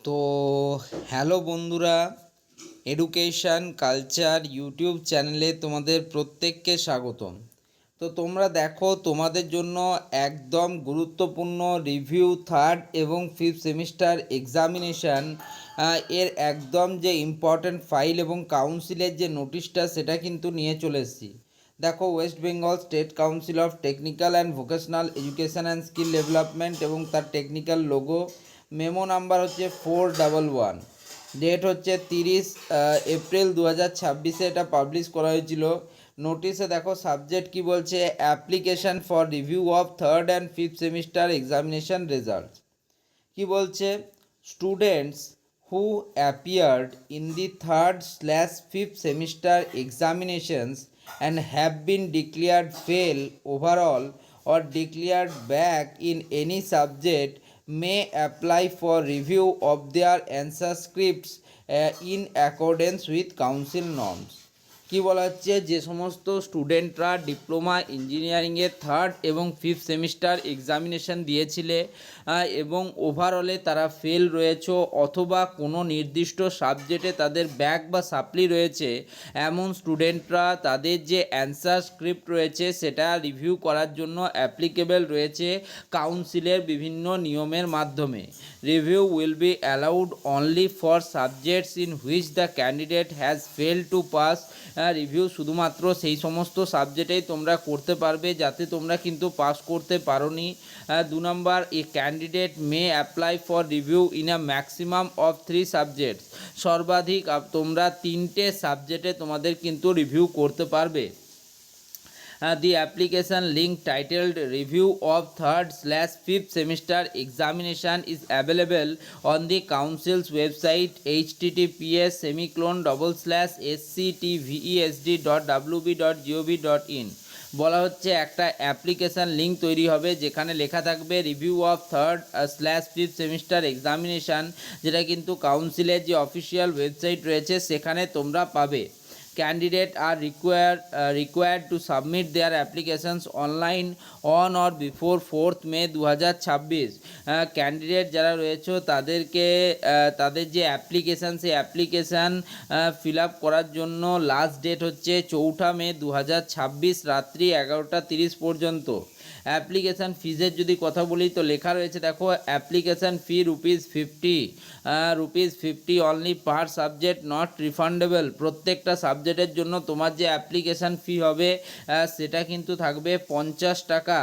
তো হ্যালো বন্ধুরা, education culture YouTube চ্যানেলে তোমাদের প্রত্যেককে স্বাগতম। তো তোমরা দেখো, তোমাদের জন্য একদম গুরুত্বপূর্ণ রিভিউ থার্ড এবং ফিফথ সেমিস্টার এক্সামিনেশান এর একদম যে ইম্পর্ট্যান্ট ফাইল এবং কাউন্সিলের যে নোটিশটা সেটা কিন্তু নিয়ে চলে এসেছি। দেখো, West Bengal state council of technical and vocational education and skill development এবং তার টেকনিক্যাল লোগো, মেমো নাম্বার হচ্ছে 411, ডেট হচ্ছে 30 এপ্রিল 2026 এটা পাবলিশ করা হয়েছিল। নোটিশে দেখো সাবজেক্ট কি বলছে, application for review of third and fifth semester examination result. কি বলছে, students who appeared in the third fifth semester examinations and have been declared fail overall or declared back in any subject may apply for review of their answer scripts in accordance with council norms. কি বলা হচ্ছে, যে সমস্ত স্টুডেন্টরা diploma ইঞ্জিনিয়ারিংয়ে third এবং fifth semester examination দিয়েছিলে এবং ওভারঅলে তারা ফেল রয়েছে অথবা কোনো নির্দিষ্ট সাবজেক্টে তাদের ব্যাক বা সাপ্লি রয়েছে, এমন স্টুডেন্টরা তাদের যে অ্যান্সার স্ক্রিপ্ট রয়েছে সেটা রিভিউ করার জন্য অ্যাপ্লিকেবল রয়েছে কাউন্সিলের বিভিন্ন নিয়মের মাধ্যমে। Review will be allowed only for subjects in which the candidate has fail to pass. Review শুধুমাত্র সেই সমস্ত সাবজেক্টেই তোমরা করতে পারবে যাতে তোমরা কিন্তু পাস করতে পারোনি। 2 number, a candidate may apply for review in a maximum of 3 subjects. সর্বাধিক তোমরা 3টে সাবজেক্টে তোমাদের কিন্তু রিভিউ করতে পারবে। The application link titled Review of Third/Fifth Semester Examination is available on the Council's website https://sctvesd.wb.gov.in। বলা হচ্ছে একটা অ্যাপ্লিকেশান লিঙ্ক তৈরি হবে যেখানে লেখা থাকবে রিভিউ অফ থার্ড/ফিফথ সেমিস্টার এক্সামিনেশান, যেটা কিন্তু কাউন্সিলের যে অফিসিয়াল ওয়েবসাইট রয়েছে সেখানে তোমরা পাবে। Candidates are required to submit their applications online on or before 4th May 2026। Candidate যারা রয়েছে তাদেরকে তাদের যে অ্যাপ্লিকেশান সেই অ্যাপ্লিকেশান ফিল আপ করার জন্য লাস্ট ডেট হচ্ছে 4 মে 2026 রাত্রি 11:30 পর্যন্ত। অ্যাপ্লিকেশান ফিজের যদি কথা বলি তো লেখা রয়েছে, দেখো, application fee ₹50 only per subject, not refundable. প্রত্যেকটা সাবজেক্টের জন্য তোমার যে অ্যাপ্লিকেশান ফি হবে সেটা কিন্তু থাকবে 50 টাকা।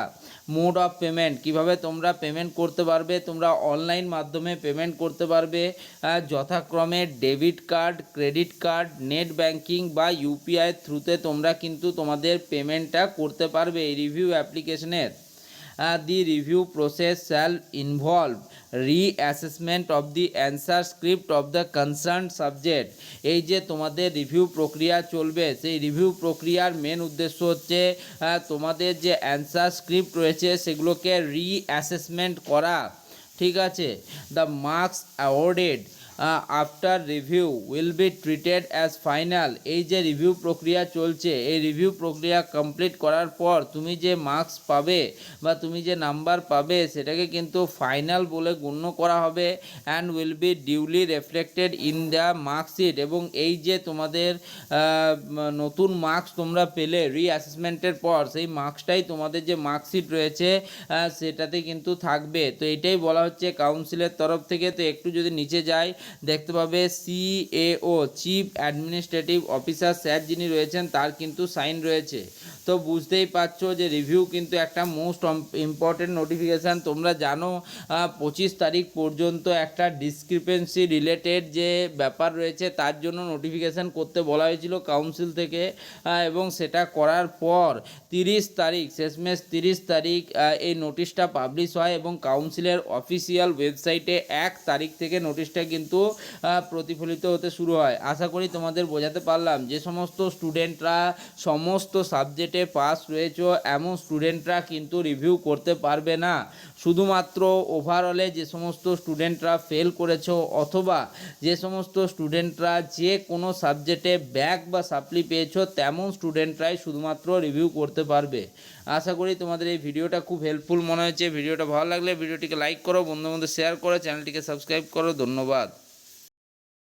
মোড অফ পেমেন্ট, কিভাবে তোমরা পেমেন্ট করতে পারবে, তোমরা অনলাইন মাধ্যমে পেমেন্ট করতে পারবে, যথাক্রমে debit card, credit card, net banking বা ইউপিআই থ্রুতে তোমরা কিন্তু তোমাদের পেমেন্টটা করতে পারবে এই রিভিউ অ্যাপ্লিকেশনের। The review process shall involve reassessment of the answer script of the concerned subject। এই যে তোমাদের রিভিউ প্রক্রিয়া চলবে সেই রিভিউ প্রক্রিয়ার মেন উদ্দেশ্য হচ্ছে তোমাদের যে অ্যান্সার স্ক্রিপ্ট রয়েছে সেগুলোকে রিঅ্যাসেসমেন্ট করা। ঠিক আছে। The marks awarded after review will be treated as final. এই যে রিভিউ প্রক্রিয়া চলছে এই রিভিউ প্রক্রিয়া কমপ্লিট করার পর তুমি যে মার্কস পাবে বা তুমি যে নাম্বার পাবে সেটাকে কিন্তু ফাইনাল বলে গণ্য করা হবে and will be duly reflected in the marksheet. এবং এই যে তোমাদের নতুন মার্কস তোমরা পেলে রিঅ্যাসেসমেন্টের পর সেই মার্কসটাই তোমাদের যে মার্কশিট রয়েছে সেটাতে কিন্তু থাকবে। তো এটাই বলা হচ্ছে কাউন্সিলের তরফ থেকে। তো একটু যদি নিচে যাই দেখতে পাবে CAO chief administrative officer sir যিনি রয়েছেন তার কিন্তু সাইন রয়েছে। তো বুঝতেই পারছো যে রিভিউ কিন্তু একটা মোস্ট ইম্পর্টেন্ট নোটিফিকেশান। তোমরা জানো 25 তারিখ পর্যন্ত একটা ডিসক্রিপেন্সি রিলেটেড যে ব্যাপার রয়েছে তার জন্য নোটিফিকেশান করতে বলা হয়েছিল কাউন্সিল থেকে, এবং সেটা করার পর 30 তারিখ শেষমেশ 30 তারিখ এই নোটিশটা পাবলিশ হয় এবং কাউন্সিলের অফিসিয়াল ওয়েবসাইটে 1 তারিখ থেকে নোটিশটা কিন্তু প্রতিফলিত হতে শুরু হয়। আশা করি তোমাদের বোঝাতে পারলাম। যে সমস্ত স্টুডেন্টরা সমস্ত সাবজেক্টে পাস রয়েছে এমন স্টুডেন্টরা কিন্তু রিভিউ করতে পারবে না। শুধুমাত্র ওভারঅলে যে সমস্ত স্টুডেন্টরা ফেল করেছো অথবা যে সমস্ত স্টুডেন্টরা যে কোনো সাবজেক্টে ব্যাক বা সাপ্লি পেয়েছো তেমন স্টুডেন্টরাই শুধুমাত্র রিভিউ করতে পারবে। আশা করি তোমাদের এই ভিডিওটা খুব হেল্পফুল মনে হয়েছে। ভিডিওটা ভালো লাগলে ভিডিওটিকে লাইক করো, বন্ধুদের মধ্যে শেয়ার করো, চ্যানেলটিকে সাবস্ক্রাইব করো। ধন্যবাদ।